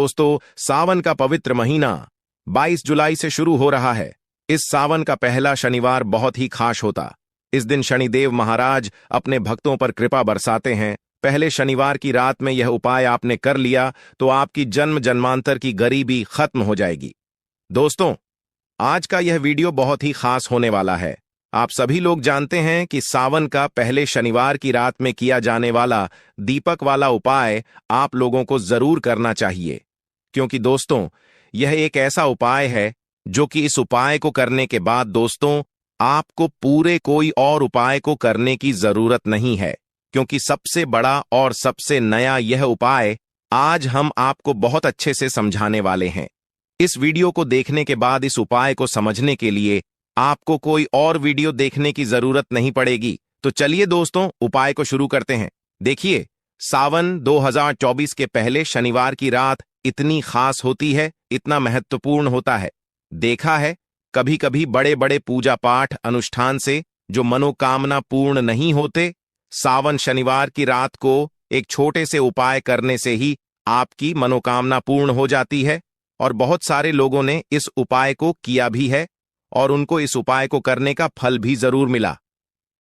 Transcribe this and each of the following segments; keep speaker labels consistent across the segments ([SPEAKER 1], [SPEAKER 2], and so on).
[SPEAKER 1] दोस्तों, सावन का पवित्र महीना 22 जुलाई से शुरू हो रहा है। इस सावन का पहला शनिवार बहुत ही खास होता। इस दिन शनिदेव महाराज अपने भक्तों पर कृपा बरसाते हैं। पहले शनिवार की रात में यह उपाय आपने कर लिया तो आपकी जन्म जन्मांतर की गरीबी खत्म हो जाएगी। दोस्तों, आज का यह वीडियो बहुत ही खास होने वाला है। आप सभी लोग जानते हैं कि सावन का पहले शनिवार की रात में किया जाने वाला दीपक वाला उपाय आप लोगों को जरूर करना चाहिए, क्योंकि दोस्तों यह एक ऐसा उपाय है जो कि इस उपाय को करने के बाद दोस्तों आपको पूरे कोई और उपाय को करने की जरूरत नहीं है, क्योंकि सबसे बड़ा और सबसे नया यह उपाय आज हम आपको बहुत अच्छे से समझाने वाले हैं। इस वीडियो को देखने के बाद इस उपाय को समझने के लिए आपको कोई और वीडियो देखने की जरूरत नहीं पड़ेगी। तो चलिए दोस्तों, उपाय को शुरू करते हैं। देखिए, सावन 2024 के पहले शनिवार की रात इतनी खास होती है, इतना महत्वपूर्ण होता है। देखा है, कभी कभी बड़े बड़े पूजा पाठ अनुष्ठान से जो मनोकामना पूर्ण नहीं होते, सावन शनिवार की रात को एक छोटे से उपाय करने से ही आपकी मनोकामना पूर्ण हो जाती है। और बहुत सारे लोगों ने इस उपाय को किया भी है और उनको इस उपाय को करने का फल भी जरूर मिला।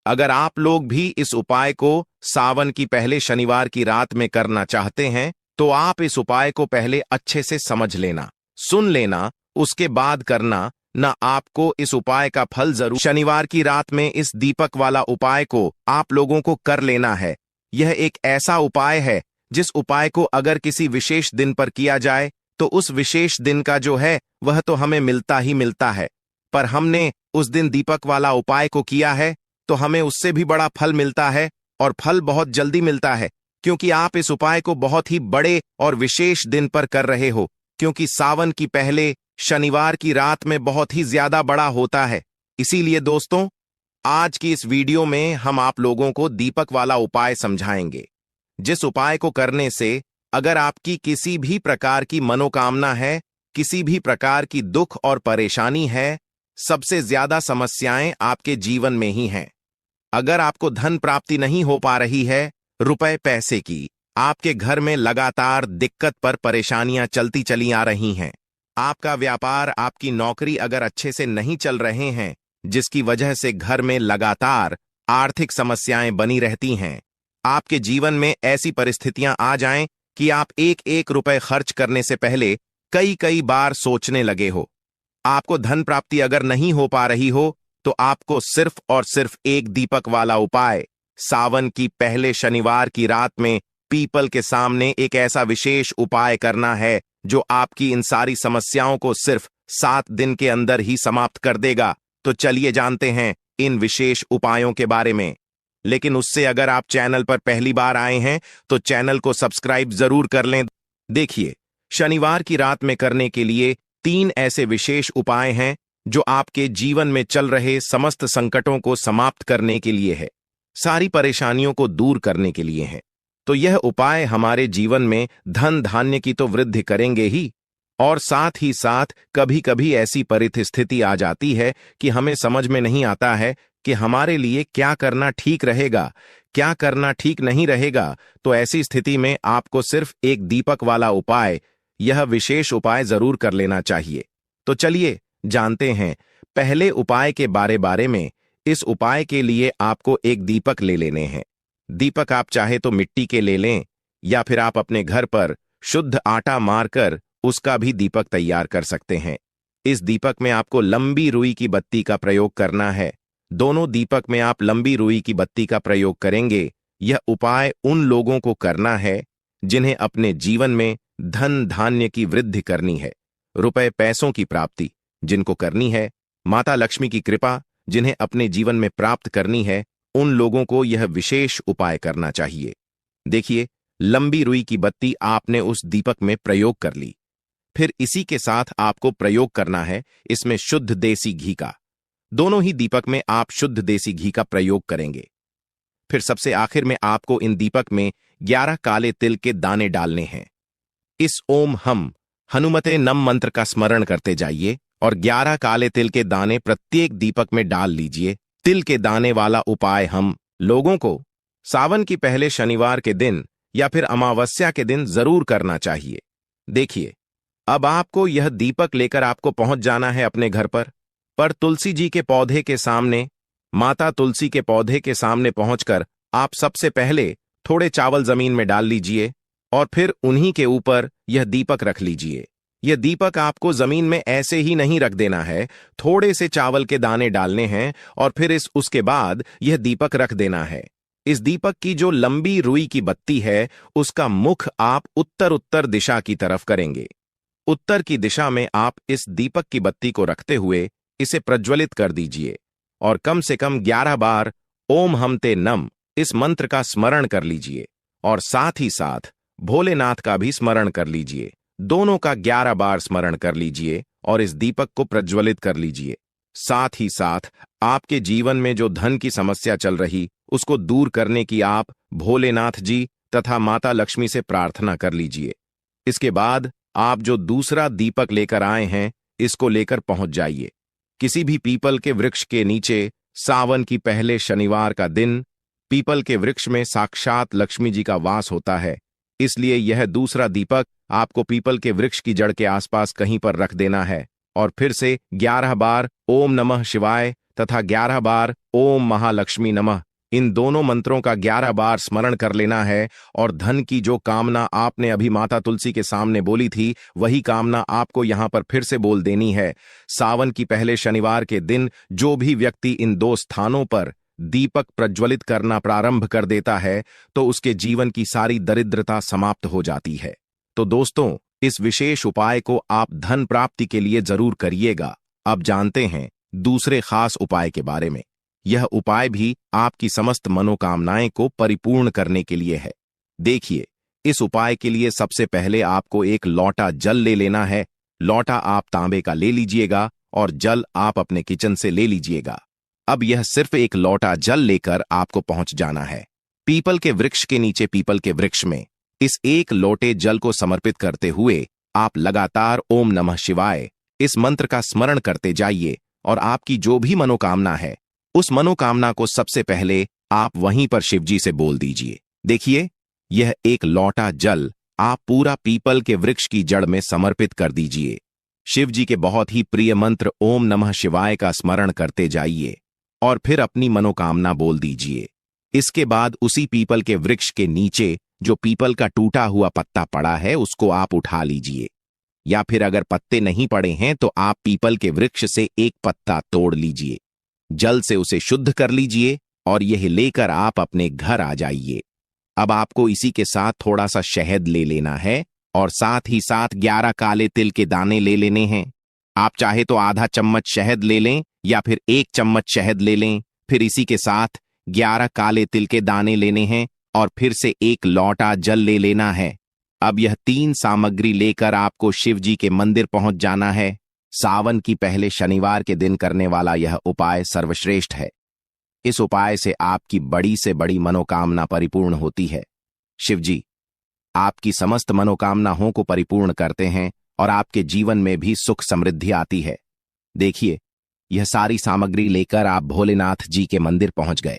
[SPEAKER 1] अगर आप लोग भी इस उपाय को सावन की पहले शनिवार की रात में करना चाहते हैं तो आप इस उपाय को पहले अच्छे से समझ लेना, सुन लेना, उसके बाद करना ना। आपको इस उपाय का फल जरूर। शनिवार की रात में इस दीपक वाला उपाय को आप लोगों को कर लेना है। यह एक ऐसा उपाय है जिस उपाय को अगर किसी विशेष दिन पर किया जाए तो उस विशेष दिन का जो है वह तो हमें मिलता ही मिलता है, पर हमने उस दिन दीपक वाला उपाय को किया है तो हमें उससे भी बड़ा फल मिलता है, और फल बहुत जल्दी मिलता है, क्योंकि आप इस उपाय को बहुत ही बड़े और विशेष दिन पर कर रहे हो, क्योंकि सावन की पहले शनिवार की रात में बहुत ही ज्यादा बड़ा होता है। इसीलिए दोस्तों, आज की इस वीडियो में हम आप लोगों को दीपक वाला उपाय समझाएंगे, जिस उपाय को करने से अगर आपकी किसी भी प्रकार की मनोकामना है, किसी भी प्रकार की दुख और परेशानी है, सबसे ज्यादा समस्याएं आपके जीवन में ही हैं। अगर आपको धन प्राप्ति नहीं हो पा रही है, रुपए पैसे की, आपके घर में लगातार दिक्कत पर परेशानियां चलती चली आ रही हैं, आपका व्यापार, आपकी नौकरी अगर अच्छे से नहीं चल रहे हैं, जिसकी वजह से घर में लगातार आर्थिक समस्याएं बनी रहती हैं, आपके जीवन में ऐसी परिस्थितियां आ जाएं कि आप एक एक रुपए खर्च करने से पहले कई कई बार सोचने लगे हो, आपको धन प्राप्ति अगर नहीं हो पा रही हो, तो आपको सिर्फ और सिर्फ एक दीपक वाला उपाय सावन की पहले शनिवार की रात में पीपल के सामने एक ऐसा विशेष उपाय करना है जो आपकी इन सारी समस्याओं को सिर्फ 7 दिन के अंदर ही समाप्त कर देगा। तो चलिए जानते हैं इन विशेष उपायों के बारे में। लेकिन उससे अगर आप चैनल पर पहली बार आए हैं तो चैनल को सब्सक्राइब जरूर कर लें। देखिए, शनिवार की रात में करने के लिए 3 ऐसे विशेष उपाय हैं जो आपके जीवन में चल रहे समस्त संकटों को समाप्त करने के लिए है, सारी परेशानियों को दूर करने के लिए है। तो यह उपाय हमारे जीवन में धन धान्य की तो वृद्धि करेंगे ही, और साथ ही साथ कभी कभी ऐसी परिस्थिति आ जाती है कि हमें समझ में नहीं आता है कि हमारे लिए क्या करना ठीक रहेगा, क्या करना ठीक नहीं रहेगा। तो ऐसी स्थिति में आपको सिर्फ एक दीपक वाला उपाय, यह विशेष उपाय जरूर कर लेना चाहिए। तो चलिए जानते हैं पहले उपाय के बारे में। इस उपाय के लिए आपको एक दीपक ले लेने हैं। दीपक आप चाहे तो मिट्टी के ले लें, या फिर आप अपने घर पर शुद्ध आटा मारकर उसका भी दीपक तैयार कर सकते हैं। इस दीपक में आपको लंबी रुई की बत्ती का प्रयोग करना है। दोनों दीपक में आप लंबी रुई की बत्ती का प्रयोग करेंगे। यह उपाय उन लोगों को करना है जिन्हें अपने जीवन में धन धान्य की वृद्धि करनी है, रुपए पैसों की प्राप्ति जिनको करनी है, माता लक्ष्मी की कृपा जिन्हें अपने जीवन में प्राप्त करनी है, उन लोगों को यह विशेष उपाय करना चाहिए। देखिए, लंबी रुई की बत्ती आपने उस दीपक में प्रयोग कर ली। फिर इसी के साथ आपको प्रयोग करना है इसमें शुद्ध देसी घी का। दोनों ही दीपक में आप शुद्ध देसी घी का प्रयोग करेंगे। फिर सबसे आखिर में आपको इन दीपक में 11 काले तिल के दाने डालने हैं। इस ओम हम हनुमते नम मंत्र का स्मरण करते जाइए और 11 काले तिल के दाने प्रत्येक दीपक में डाल लीजिए। तिल के दाने वाला उपाय हम लोगों को सावन की पहले शनिवार के दिन या फिर अमावस्या के दिन जरूर करना चाहिए। देखिए, अब आपको यह दीपक लेकर आपको पहुंच जाना है अपने घर पर तुलसी जी के पौधे के सामने, माता तुलसी के पौधे के सामने पहुंचकर आप सबसे पहले थोड़े चावल जमीन में डाल लीजिए और फिर उन्हीं के ऊपर यह दीपक रख लीजिए। यह दीपक आपको जमीन में ऐसे ही नहीं रख देना है, थोड़े से चावल के दाने डालने हैं और फिर उसके बाद यह दीपक रख देना है। इस दीपक की जो लंबी रुई की बत्ती है, उसका मुख आप उत्तर उत्तर दिशा की तरफ करेंगे। उत्तर की दिशा में आप इस दीपक की बत्ती को रखते हुए इसे प्रज्वलित कर दीजिए और कम से कम 11 बार ओम हमते नम इस मंत्र का स्मरण कर लीजिए और साथ ही साथ भोलेनाथ का भी स्मरण कर लीजिए। दोनों का 11 बार स्मरण कर लीजिए और इस दीपक को प्रज्वलित कर लीजिए। साथ ही साथ आपके जीवन में जो धन की समस्या चल रही, उसको दूर करने की आप भोलेनाथ जी तथा माता लक्ष्मी से प्रार्थना कर लीजिए। इसके बाद आप जो दूसरा दीपक लेकर आए हैं, इसको लेकर पहुंच जाइए किसी भी पीपल के वृक्ष के नीचे। सावन की पहले शनिवार का दिन, पीपल के वृक्ष में साक्षात लक्ष्मी जी का वास होता है, इसलिए यह दूसरा दीपक आपको पीपल के वृक्ष की जड़ के आसपास कहीं पर रख देना है और फिर से 11 बार ओम नमः शिवाय तथा 11 बार ओम महालक्ष्मी नमः, इन दोनों मंत्रों का 11 बार स्मरण कर लेना है और धन की जो कामना आपने अभी माता तुलसी के सामने बोली थी, वही कामना आपको यहां पर फिर से बोल देनी है। सावन की पहले शनिवार के दिन जो भी व्यक्ति इन 2 स्थानों पर दीपक प्रज्वलित करना प्रारंभ कर देता है, तो उसके जीवन की सारी दरिद्रता समाप्त हो जाती है। तो दोस्तों, इस विशेष उपाय को आप धन प्राप्ति के लिए जरूर करिएगा। अब जानते हैं दूसरे खास उपाय के बारे में। यह उपाय भी आपकी समस्त मनोकामनाएं को परिपूर्ण करने के लिए है। देखिए, इस उपाय के लिए सबसे पहले आपको एक लोटा जल ले लेना है। लोटा आप तांबे का ले लीजिएगा और जल आप अपने किचन से ले लीजिएगा। अब यह सिर्फ एक लोटा जल लेकर आपको पहुंच जाना है पीपल के वृक्ष के नीचे। पीपल के वृक्ष में इस एक लोटे जल को समर्पित करते हुए आप लगातार ओम नमः शिवाय इस मंत्र का स्मरण करते जाइए और आपकी जो भी मनोकामना है, उस मनोकामना को सबसे पहले आप वहीं पर शिवजी से बोल दीजिए। देखिए, यह एक लोटा जल आप पूरा पीपल के वृक्ष की जड़ में समर्पित कर दीजिए। शिवजी के बहुत ही प्रिय मंत्र ओम नमः शिवाय का स्मरण करते जाइए और फिर अपनी मनोकामना बोल दीजिए। इसके बाद उसी पीपल के वृक्ष के नीचे जो पीपल का टूटा हुआ पत्ता पड़ा है, उसको आप उठा लीजिए, या फिर अगर पत्ते नहीं पड़े हैं तो आप पीपल के वृक्ष से एक पत्ता तोड़ लीजिए, जल से उसे शुद्ध कर लीजिए और यह लेकर आप अपने घर आ जाइए। अब आपको इसी के साथ थोड़ा सा शहद ले लेना है और साथ ही साथ 11 काले तिल के दाने ले लेने हैं। आप चाहे तो आधा चम्मच शहद ले लें या फिर 1 चम्मच शहद ले लें। फिर इसी के साथ 11 काले तिल के दाने लेने हैं और फिर से एक लोटा जल ले लेना है। अब यह 3 सामग्री लेकर आपको शिव जी के मंदिर पहुंच जाना है। सावन की पहले शनिवार के दिन करने वाला यह उपाय सर्वश्रेष्ठ है। इस उपाय से आपकी बड़ी से बड़ी मनोकामना परिपूर्ण होती है। शिव जी आपकी समस्त मनोकामनाओं को परिपूर्ण करते हैं और आपके जीवन में भी सुख समृद्धि आती है। देखिए, यह सारी सामग्री लेकर आप भोलेनाथ जी के मंदिर पहुंच गए।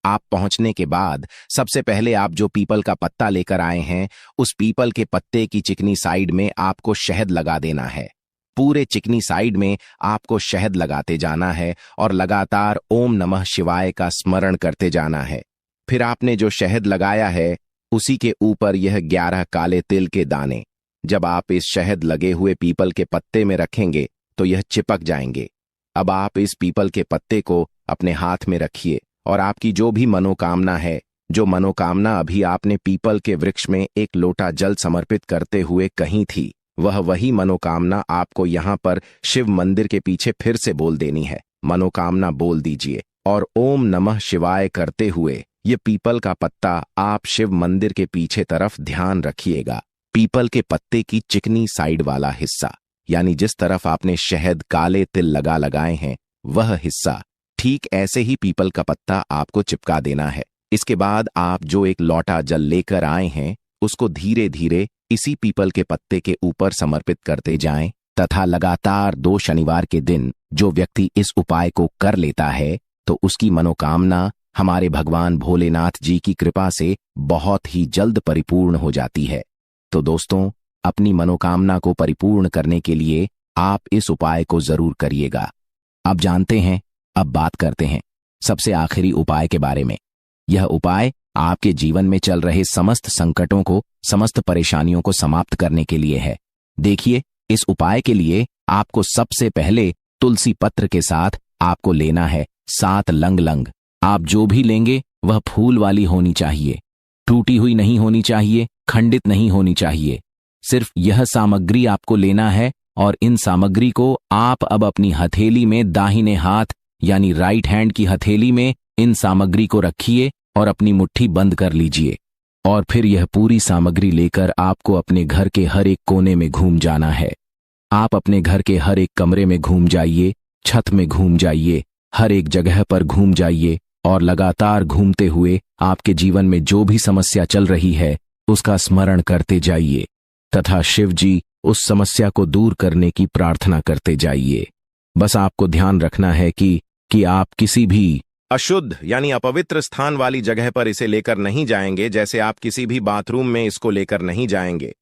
[SPEAKER 1] आप पहुंचने के बाद सबसे पहले आप जो पीपल का पत्ता लेकर आए हैं, उस पीपल के पत्ते की चिकनी साइड में आपको शहद लगा देना है। पूरे चिकनी साइड में आपको शहद लगाते जाना है और लगातार ओम नमः शिवाय का स्मरण करते जाना है। फिर आपने जो शहद लगाया है, उसी के ऊपर यह 11 काले तिल के दाने, जब आप इस शहद लगे हुए पीपल के पत्ते में रखेंगे तो यह चिपक जाएंगे। अब आप इस पीपल के पत्ते को अपने हाथ में रखिए और आपकी जो भी मनोकामना है, जो मनोकामना अभी आपने पीपल के वृक्ष में एक लोटा जल समर्पित करते हुए कही थी, वही मनोकामना आपको यहाँ पर शिव मंदिर के पीछे फिर से बोल देनी है। मनोकामना बोल दीजिए और ओम नमः शिवाय करते हुए ये पीपल का पत्ता आप शिव मंदिर के पीछे तरफ ध्यान रखिएगा। पीपल के पत्ते की चिकनी साइड वाला हिस्सा, यानी जिस तरफ आपने शहद काले तिल लगाए हैं, वह हिस्सा ठीक ऐसे ही पीपल का पत्ता आपको चिपका देना है। इसके बाद आप जो एक लोटा जल लेकर आए हैं, उसको धीरे धीरे इसी पीपल के पत्ते के ऊपर समर्पित करते जाएं तथा लगातार 2 शनिवार के दिन जो व्यक्ति इस उपाय को कर लेता है, तो उसकी मनोकामना हमारे भगवान भोलेनाथ जी की कृपा से बहुत ही जल्द परिपूर्ण हो जाती है। तो दोस्तों,
[SPEAKER 2] अपनी मनोकामना को परिपूर्ण करने के लिए आप इस उपाय को जरूर करिएगा। अब जानते हैं, अब बात करते हैं सबसे आखिरी उपाय के बारे में। यह उपाय आपके जीवन में चल रहे समस्त संकटों को, समस्त परेशानियों को समाप्त करने के लिए है। देखिए, इस उपाय के लिए आपको सबसे पहले तुलसी पत्र के साथ आपको लेना है 7 लंग। आप जो भी लेंगे वह फूल वाली होनी चाहिए, टूटी हुई नहीं होनी चाहिए, खंडित नहीं होनी चाहिए। सिर्फ यह सामग्री आपको लेना है और इन सामग्री को आप अब अपनी हथेली में, दाहिने हाथ यानी राइट हैंड की हथेली में इन सामग्री को रखिए और अपनी मुट्ठी बंद कर लीजिए। और फिर यह पूरी सामग्री लेकर आपको अपने घर के हर एक कोने में घूम जाना है। आप अपने घर के हर एक कमरे में घूम जाइए, छत में घूम जाइए, हर एक जगह पर घूम जाइए और लगातार घूमते हुए आपके जीवन में जो भी समस्या चल रही है उसका स्मरण करते जाइए तथा शिव जी उस समस्या को दूर करने की प्रार्थना करते जाइए। बस आपको ध्यान रखना है कि आप किसी भी
[SPEAKER 1] अशुद्ध यानी अपवित्र स्थान वाली जगह पर इसे लेकर नहीं जाएंगे। जैसे आप किसी भी बाथरूम में इसको लेकर नहीं जाएंगे।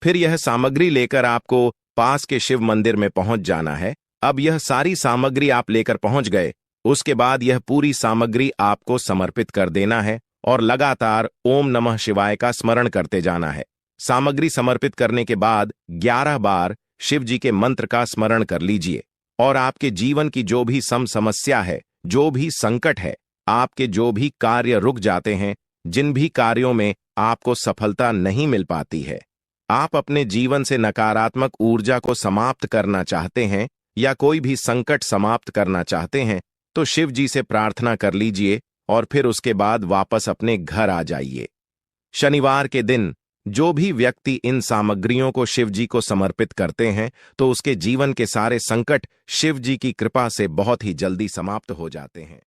[SPEAKER 1] फिर यह सामग्री लेकर आपको पास के शिव मंदिर में पहुंच जाना है। अब यह सारी सामग्री आप लेकर पहुंच गए, उसके बाद यह पूरी सामग्री आपको समर्पित कर देना है और लगातार ओम नमः शिवाय का स्मरण करते जाना है। सामग्री समर्पित करने के बाद 11 बार शिव जी के मंत्र का स्मरण कर लीजिए और आपके जीवन की जो भी समस्या है, जो भी संकट है, आपके जो भी कार्य रुक जाते हैं, जिन भी कार्यों में आपको सफलता नहीं मिल पाती है, आप अपने जीवन से नकारात्मक ऊर्जा को समाप्त करना चाहते हैं या कोई भी संकट समाप्त करना चाहते हैं, तो शिव जी से प्रार्थना कर लीजिए और फिर उसके बाद वापस अपने घर आ जाइए। शनिवार के दिन जो भी व्यक्ति इन सामग्रियों को शिव जी को समर्पित करते हैं तो उसके जीवन के सारे संकट शिव जी की कृपा से बहुत ही जल्दी समाप्त हो जाते हैं।